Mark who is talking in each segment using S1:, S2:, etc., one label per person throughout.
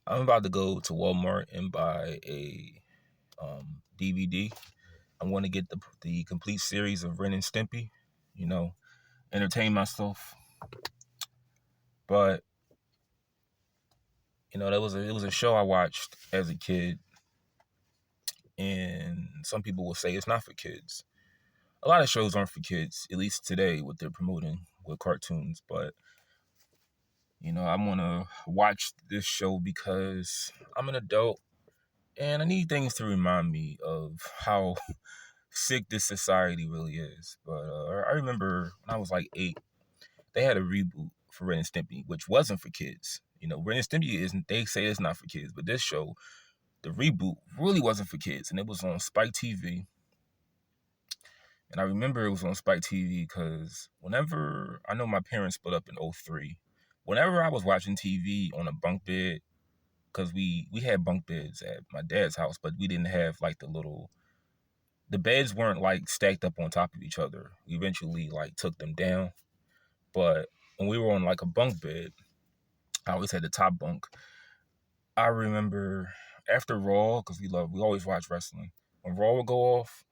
S1: I'm about to go to Walmart and buy a DVD. I want to get the complete series of Ren and Stimpy. You know, entertain myself. But it was a show I watched as a kid, and some people will say it's not for kids. A lot of shows aren't for kids, at least today, what they're promoting with cartoons. But I want to watch this show because I'm an adult and I need things to remind me of how sick this society really is. But I remember when I was like 8, they had a reboot for Ren and Stimpy, which wasn't for kids. Ren and Stimpy isn't. They say it's not for kids, but this show, the reboot, really wasn't for kids, and it was on Spike TV. And I remember it was on Spike TV because whenever I know my parents split up in '03, whenever I was watching TV on a bunk bed, because we had bunk beds at my dad's house, but we didn't have like the beds weren't like stacked up on top of each other. We eventually like took them down. But when we were on like a bunk bed, I always had the top bunk. I remember after Raw, because we always watch wrestling. When Raw would go off,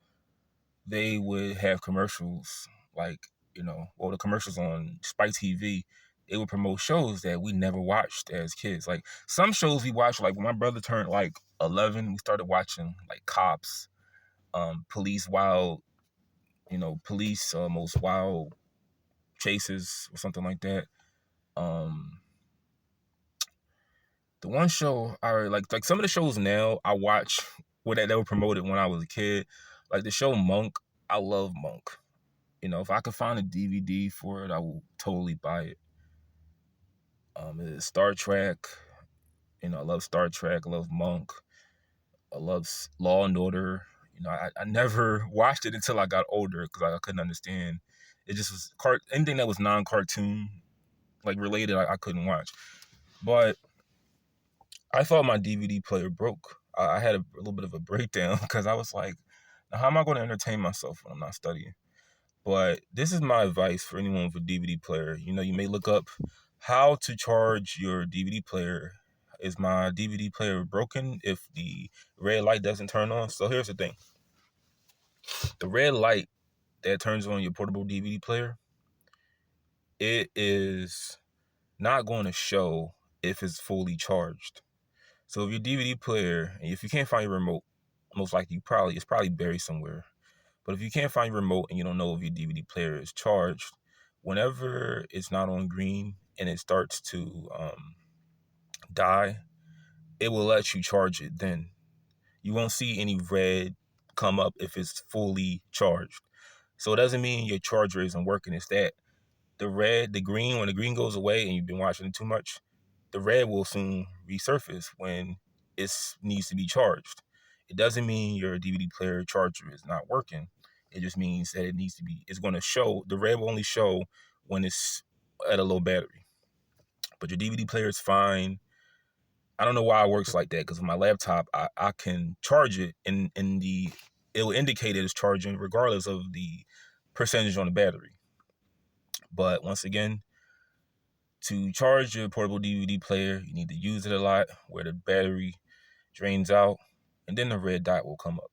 S1: they would have commercials like, the commercials on Spike TV. They would promote shows that we never watched as kids. Like some shows we watched, like when my brother turned like 11, we started watching like Cops, Police Wild, Police Most Wild Chases or something like that. Um, the one show I like some of the shows now I watch that they were promoted when I was a kid, like the show Monk. I love Monk. If I could find a DVD for it, I will totally buy it. It's Star Trek. I love Star Trek. I love Monk. I love Law and Order. I never watched it until I got older because I couldn't understand. It just was anything that was non-cartoon, like related, I couldn't watch. But I thought my DVD player broke. I had a little bit of a breakdown because I was like, how am I going to entertain myself when I'm not studying? But this is my advice for anyone with a DVD player. You may look up how to charge your DVD player. Is my DVD player broken if the red light doesn't turn on? So here's the thing. The red light that turns on your portable DVD player, it is not going to show if it's fully charged. So if your DVD player, and if you can't find your remote, most likely it's probably buried somewhere. But if you can't find your remote and you don't know if your DVD player is charged, whenever it's not on green and it starts to die, it will let you charge it then. You won't see any red come up if it's fully charged. So it doesn't mean your charger isn't working. It's that the green, when the green goes away and you've been watching it too much, the red will soon resurface when it needs to be charged. It doesn't mean your DVD player charger is not working. It just means that it's going to show, the red will only show when it's at a low battery. But your DVD player is fine. I don't know why it works like that, because with my laptop, I can charge it and it will indicate it is charging regardless of the percentage on the battery. But once again, to charge your portable DVD player, you need to use it a lot where the battery drains out, and then the red dot will come up.